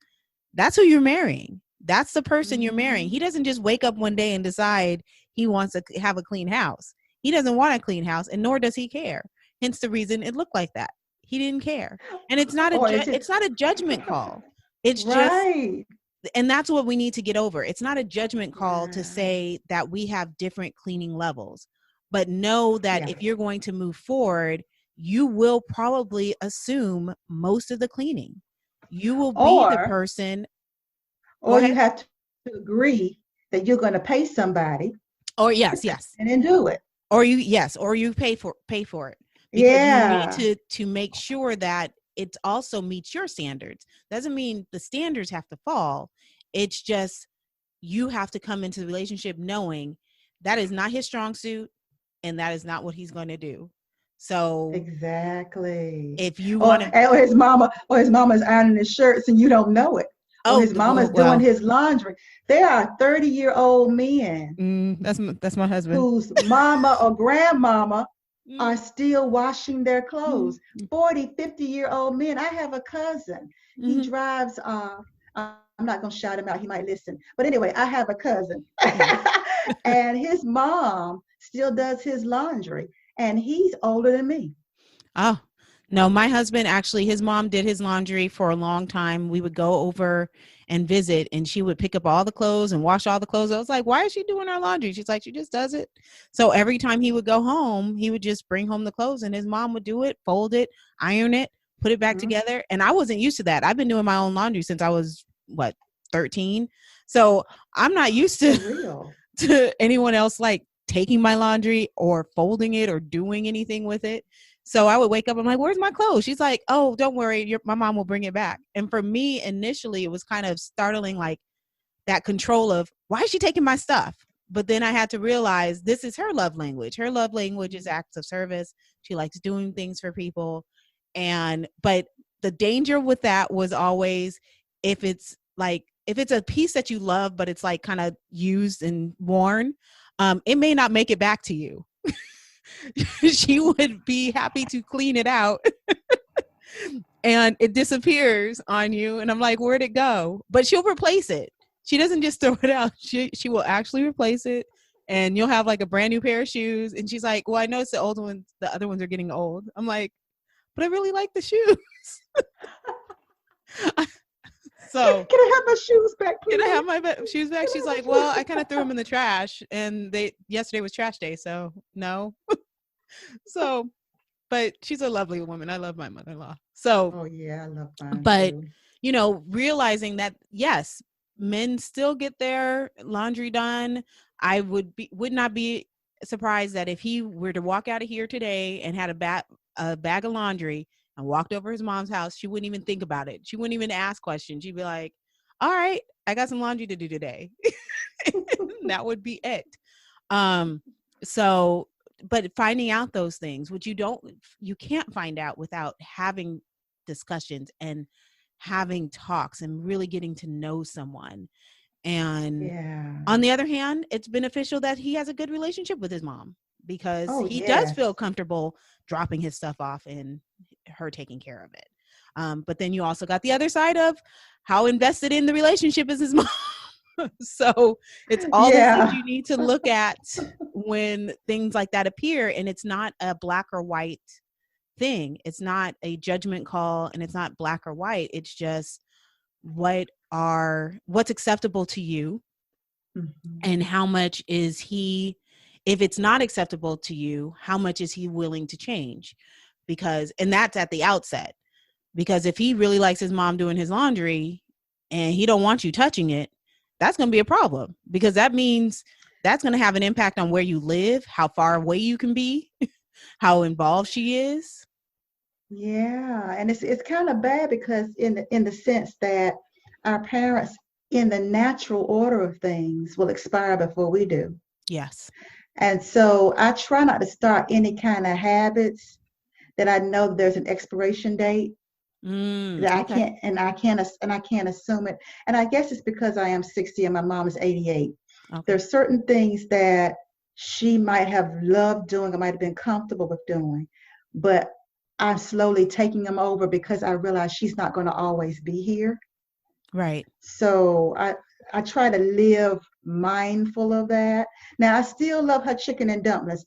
That's who you're marrying. That's the person you're marrying. Hmm. He doesn't just wake up one day and decide he wants to have a clean house. He doesn't want a clean house, and nor does he care. Hence the reason it looked like that. He didn't care. And it's not Or is it it's not a judgment call. It's just, right? and that's what we need to get over. It's not a judgment call to Yeah. say that we have different cleaning levels, but know that Yeah. if you're going to move forward, you will probably assume most of the cleaning. You will be the Or person. Go or you ahead. have to agree that you're going to pay somebody Or yes, yes. and then do it. Or you, yes, or you pay for it, because you need Yeah. to make sure that it also meets your standards. Doesn't mean the standards have to fall. It's just, you have to come into the relationship knowing that is not his strong suit and that is not what he's going to do. So Exactly. if you want to, Or his mama is ironing his shirts and you don't know it. Or oh his mama is doing well, his laundry. There are 30-year-old men that's my husband. whose mama or grandmama are Mm, still washing their clothes. mm, 40, 50-year-old men. I have a cousin. He mhm, drives, I'm not going to shout him out. He might listen. But anyway, I have a cousin. mm. And his mom still does his laundry. And he's older than me. Oh. No, my husband actually, his mom did his laundry for a long time. We would go over and visit, and she would pick up all the clothes and wash all the clothes. I was like, why is she doing our laundry? She's like, she just does it. So every time he would go home, he would just bring home the clothes, and his mom would do it, fold it, iron it, put it back Mhm. together. And I wasn't used to that. I've been doing my own laundry since I was, what, 13? So I'm not used For to real. to anyone else like taking my laundry or folding it or doing anything with it. So I would wake up, I'm like, where's my clothes? She's like, oh, don't worry, my mom will bring it back. And for me, initially, it was kind of startling, like that control of why is she taking my stuff? But then I had to realize this is her love language. Her love language is acts of service. She likes doing things for people. But the danger with that was always if it's a piece that you love, but it's like kind of used and worn, it may not make it back to you. She would be happy to clean it out and it disappears on you. And I'm like, where'd it go? But she'll replace it. She doesn't just throw it out. She will actually replace it. And you'll have like a brand new pair of shoes. And she's like, well, I noticed the other ones are getting old. I'm like, but I really like the shoes. So Can I have my shoes back, can I please? have my shoes back? Can I She's have my like, shoes well, I kind back? of threw them in the trash and yesterday was trash day. So no. So, but she's a lovely woman. I love my mother-in-law. So, Oh yeah, I love mine but too. realizing that yes, men still get their laundry done. I would not be surprised that if he were to walk out of here today and had a bag of laundry and walked over his mom's house, she wouldn't even think about it. She wouldn't even ask questions. She'd be like, all right, I got some laundry to do today. That would be it. Um, so, but finding out those things, which you can't find out without having discussions and having talks and really getting to know someone. And Yeah. on the other hand, it's beneficial that he has a good relationship with his mom because Oh he does feel yes. comfortable dropping his stuff off and her taking care of it. But then you also got the other side of how invested in the relationship is his mom. So it's all the things Yeah. you need to look at when things like that appear. And it's not a black or white thing. It's not a judgment call and it's not black or white. It's just what's acceptable to you Mhm. and how much is he, if it's not acceptable to you, how much is he willing to change? And that's at the outset, because if he really likes his mom doing his laundry and he don't want you touching it, that's going to be a problem, because that means that's going to have an impact on where you live, how far away you can be, how involved she is. Yeah, and it's kind of bad because in the sense that our parents in the natural order of things will expire before we do. Yes. And so I try not to start any kind of habits that I know there's an expiration date that I Okay. can't and I can't assume it. And I guess it's because I am 60 and my mom is 88. Okay. There's certain things that she might have loved doing or might have been comfortable with doing, but I'm slowly taking them over because I realize she's not going to always be here. Right. So I try to live mindful of that. Now I still love her chicken and dumplings.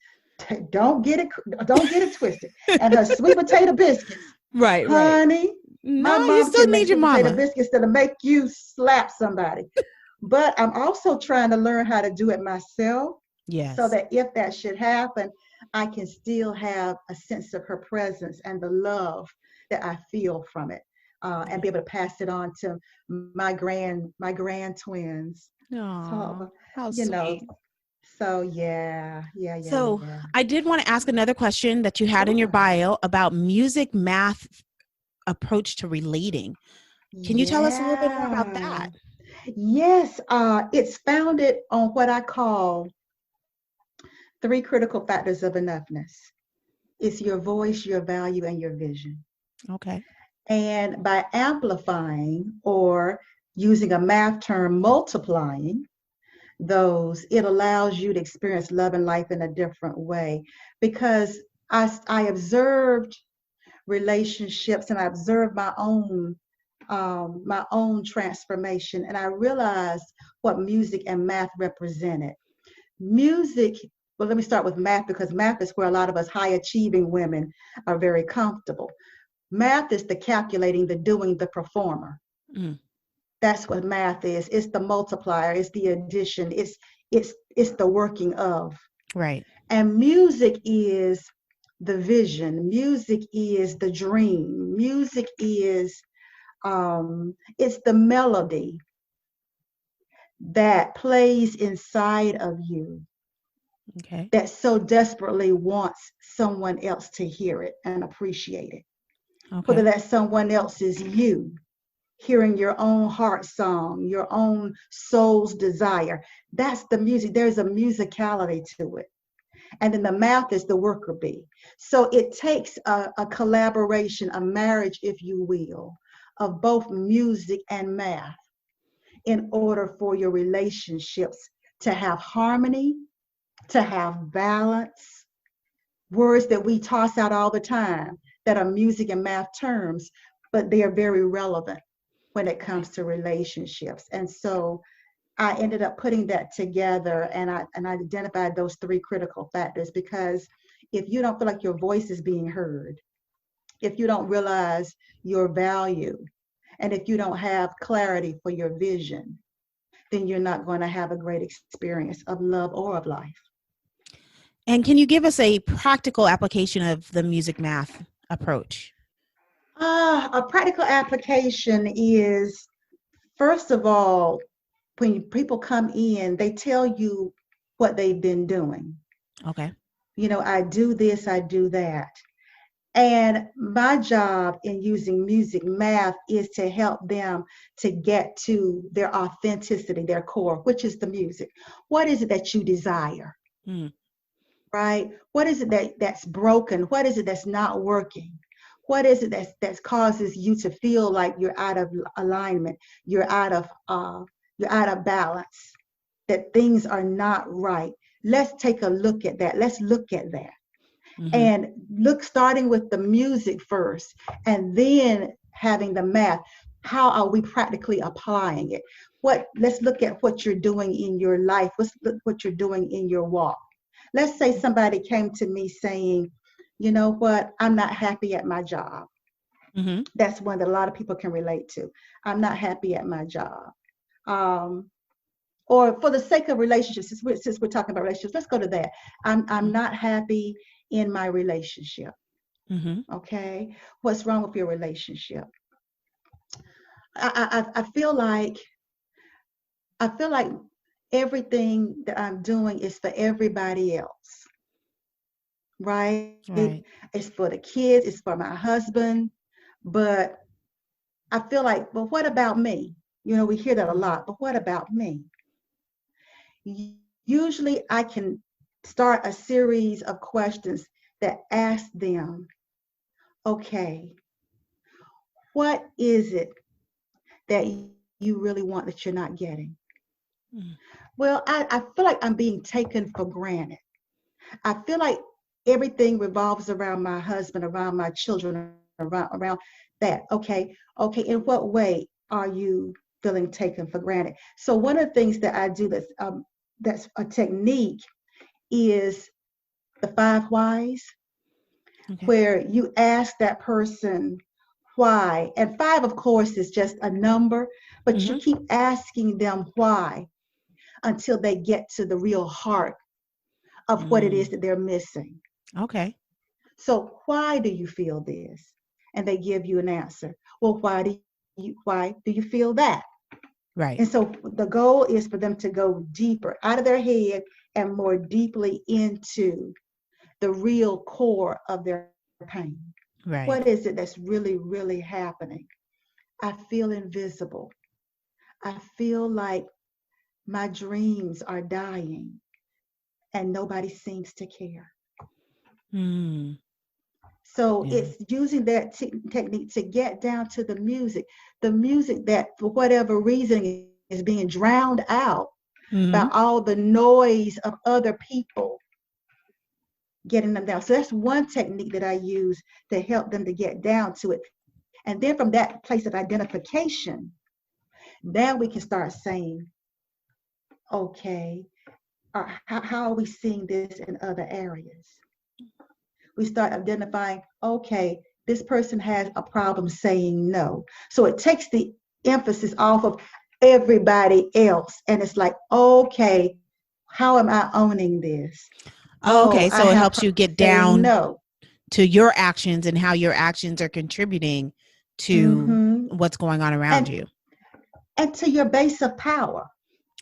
Don't get it twisted. And her sweet potato biscuits. Right. Right. Honey, my No, you mom still can make need your sweet potato mama. biscuits that'll make you slap somebody. But I'm also trying to learn how to do it myself so Yes. that if that should happen, I can still have a sense of her presence and the love that I feel from it, and be able to pass it on to my grand twins. Oh, So, how you know, sweet. so yeah, yeah, yeah, So yeah. I did want to ask another question that you had in your Sure. bio about music math approach to relating. Can you tell us a little bit more about Yeah. that? Yes, it's founded on what I call three critical factors of enoughness. It's your voice, your value, and your vision. Okay. And by amplifying or using a math term, multiplying those, it allows you to experience love and life in a different way. Because I observed relationships and I observed my own transformation, and I realized what music and math represented. Music, well, let me start with math because math is where a lot of us high achieving women are very comfortable. Math is the calculating, the doing, the performer. Mm. That's what math is. It's the multiplier, it's the addition, it's the working of. Right. And music is the vision. Music is the dream. Music is it's the melody that plays inside of you Okay. that so desperately wants someone else to hear it and appreciate it. Whether Okay. that someone else is you, hearing your own heart song, your own soul's desire. That's the music. There's a musicality to it. And then the math is the worker bee. So it takes a collaboration, a marriage, if you will, of both music and math in order for your relationships to have harmony, to have balance, words that we toss out all the time that are music and math terms, but they are very relevant when it Right. comes to relationships. And so I ended up putting that together, and I identified those three critical factors, because if you don't feel like your voice is being heard, if you don't realize your value, and if you don't have clarity for your vision, then you're not going to have a great experience of love or of life. And can you give us a practical application of the music math approach? A practical application is, first of all, when people come in, they tell you what they've been doing. Okay. I do this, I do that. And my job in using music math is to help them to get to their authenticity, their core, which is the music. What is it that you desire, Mm. right? What is it that's broken? What is it that's not working? What is it that causes you to feel like you're out of alignment, you're out of balance, that things are not right? Let's take a look at that. Let's look at that Mm-hmm. and look, starting with the music first and then having the math. How are we practically applying it? Let's look at what you're doing in your life. Let's look what you're doing in your walk. Let's say somebody came to me saying, you know what, I'm not happy at my job. Mm-hmm. That's one that a lot of people can relate to. I'm not happy at my job. um, or for the sake of relationships, since we're talking about relationships, let's go to that. I'm not happy in my relationship. Mm-hmm. Okay, what's wrong with your relationship? I feel like everything that I'm doing is for everybody else, right? Right. It's for the kids, it's for my husband, but I feel like, well, what about me? We hear that a Mm-hmm. lot, but what about me? Usually I can start a series of questions that ask them, okay, what is it that you really want that you're not getting? Mm. Well, I feel like I'm being taken for granted. I feel like everything revolves around my husband, around my children, around that. Okay, in what way are you feeling taken for granted? So one of the things that I do that's a technique is the five whys, Okay. where you ask that person why. And five, of course, is just a number, but you Mm-hmm. keep asking them why until they get to the real heart of what it is Mm. that they're missing. Okay. So, why do you feel this? And they give you an answer. Well, why do you feel that? Right. And so the goal is for them to go deeper out of their head and more deeply into the real core of their pain. What is Right. it that's really, really happening? I feel invisible. I feel like my dreams are dying and nobody seems to care. Mm. So Yeah. it's using that technique to get down to the music that for whatever reason is being drowned out by Mm-hmm. all the noise of other people getting them down. So that's one technique that I use to help them to get down to it. And then from that place of identification, now we can start saying, okay, how are we seeing this in other areas? We start identifying, okay, this person has a problem saying no. So it takes the emphasis off of everybody else. And it's like, okay, how am I owning this? Oh, Oh, okay. I So it have helps you problems get saying down no. to your actions and how your actions are contributing to Hmm. what's going on around And you. and to your base of power.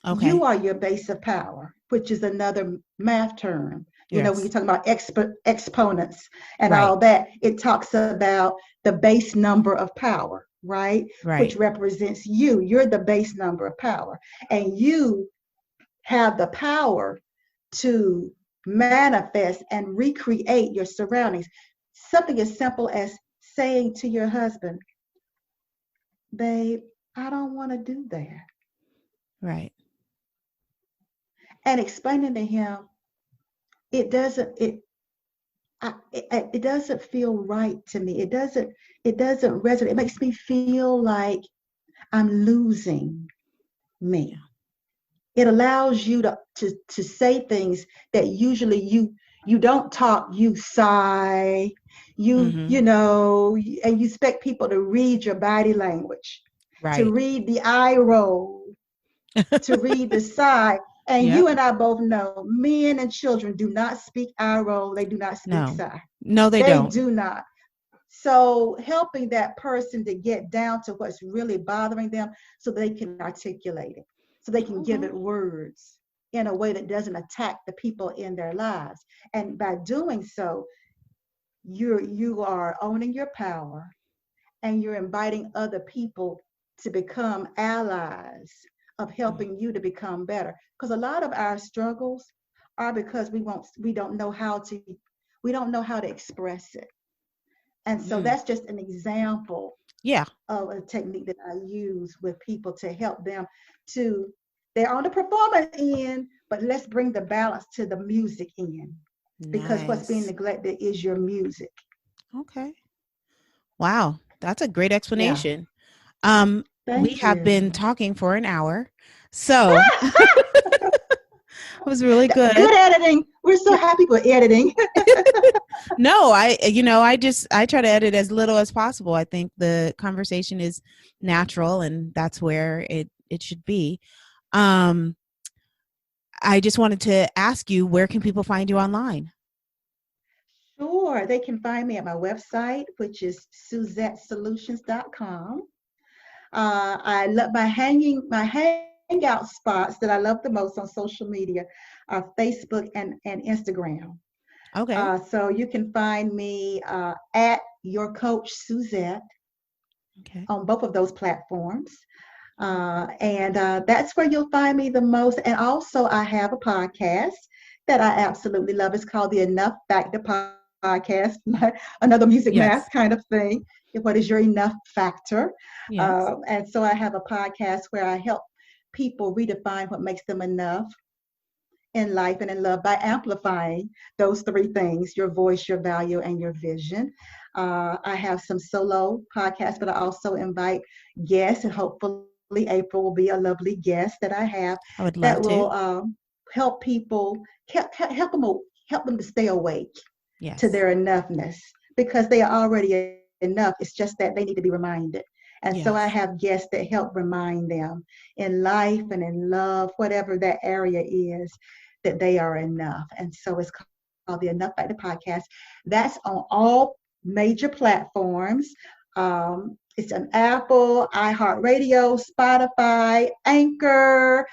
You Okay. are your base of power, which is another math term. When you're Yes. talking about exponents and Right. all that, it talks about the base number of power, right? Which Right. represents you. You're the base number of power. And you have the power to manifest and recreate your surroundings. Something as simple as saying to your husband, babe, I don't want to do that. Right. And explaining to him, it doesn't, it doesn't feel right to me. It doesn't resonate. It makes me feel like I'm losing me. Yeah. It allows you to say things that usually you don't talk, you sigh, Mm-hmm. and you expect people to read your body language, to Right. read the eye roll, to read the sigh. And you Yep. and I both know men and children do not speak eye roll, they do not speak No. sigh. No, they They don't. do not. So helping that person to get down to what's really bothering them so they can articulate it, so they can give Okay. it words in a way that doesn't attack the people in their lives. And by doing so, you are owning your power and you're inviting other people to become allies of Mm. helping you to become better. Because a lot of our struggles are because we don't know how to express it. And so Mm. that's just an example Yeah. of a technique that I use with people to help them to, they're on the performance end, but let's bring the balance to the music end because what's being Nice. neglected is your music. Okay. Wow. That's a great Yeah. explanation. We Thank have been you. talking for an hour. So it was really good. Good editing. We're so happy for editing. No, I try to edit as little as possible. I think the conversation is natural and that's where it should be. Um, I just wanted to ask you, where can people find you online? Sure. They can find me at my website, which is SuzetteSolutions.com. I love my hangout spots that I love the most on social media are Facebook and Instagram. Okay. So you can find me at your coach Suzette Okay. on both of those platforms. And that's where you'll find me the most. And also, I have a podcast that I absolutely love. It's called the Enough Factor Podcast, another music math kind Yes. of thing. What is your enough factor? Yes. And so I have a podcast where I help people redefine what makes them enough in life and in love by amplifying those three things: your voice, your value, and your vision. I have some solo podcasts, but I also invite guests, and hopefully April will be a lovely guest that I have I would that love will to. help people help them to stay awake to Yes. their enoughness because they are already enough. It's just that they need to be reminded. And so I have Yes. guests that help remind them in life and in love, whatever that area is, that they are enough. And so it's called the Enough Factor Podcast. That's on all major platforms. It's on Apple, iHeartRadio, Spotify, Anchor,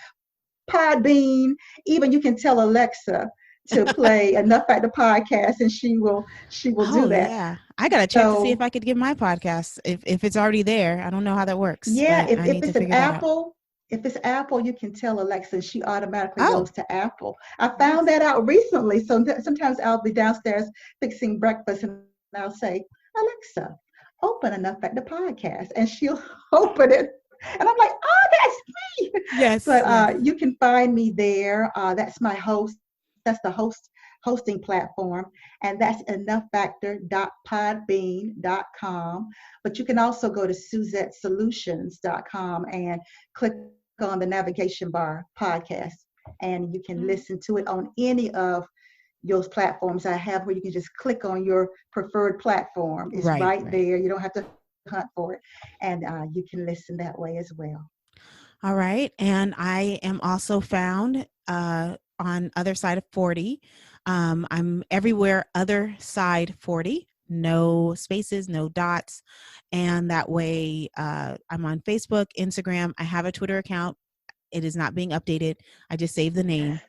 Podbean. Even you can tell Alexa to play Enough Factor Podcast, and she will do Oh that. yeah. I gotta check to see So if I could get my podcast if it's already there. I don't know how that works, yeah, but if, I if need to it's an figure that out. Apple, if it's Apple, you can tell Alexa, and she automatically Oh, goes to Apple. I found nice. that out recently. So sometimes I'll be downstairs fixing breakfast, and I'll say, Alexa, open Enough at the podcast, and she'll open it. And I'm like, oh, that's me. Yes, But yes. you can find me there. That's my host. That's the hosting platform, and that's enoughfactor.podbean.com. But you can also go to SuzetteSolutions.com and click on the navigation bar podcast, and you can Mm. listen to it on any of those platforms I have where you can just click on your preferred platform. It's Right, right right. there. You don't have to hunt for it. And you can listen that way as well. All right. And I am also found on Other Side of 40. I'm everywhere, Other Side 40. No spaces, no dots. And that way, I'm on Facebook, Instagram. I have a Twitter account. It is not being updated. I just saved the name.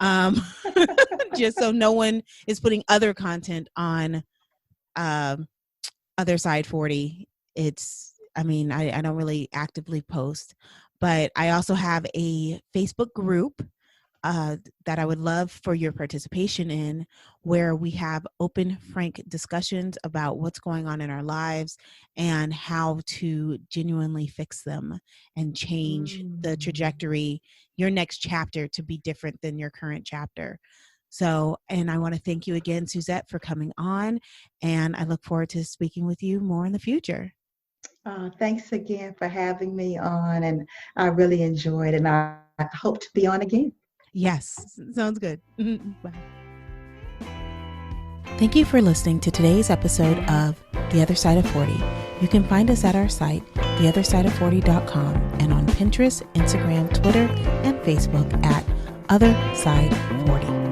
Um, just so no one is putting other content on um, Other Side 40. I don't really actively post, but I also have a Facebook group uh, that I would love for your participation in, where we have open, frank discussions about what's going on in our lives and how to genuinely fix them and change the Mm. trajectory, your next chapter to be different than your current chapter. So, and I want to thank you again, Suzette, for coming on. And I look forward to speaking with you more in the future. Thanks again for having me on, and I really enjoyed it, and I hope to be on again. Yes, sounds good. Bye. Thank you for listening to today's episode of The Other Side of 40. You can find us at our site, theothersideof40.com, and on Pinterest, Instagram, Twitter, and Facebook at Other Side 40.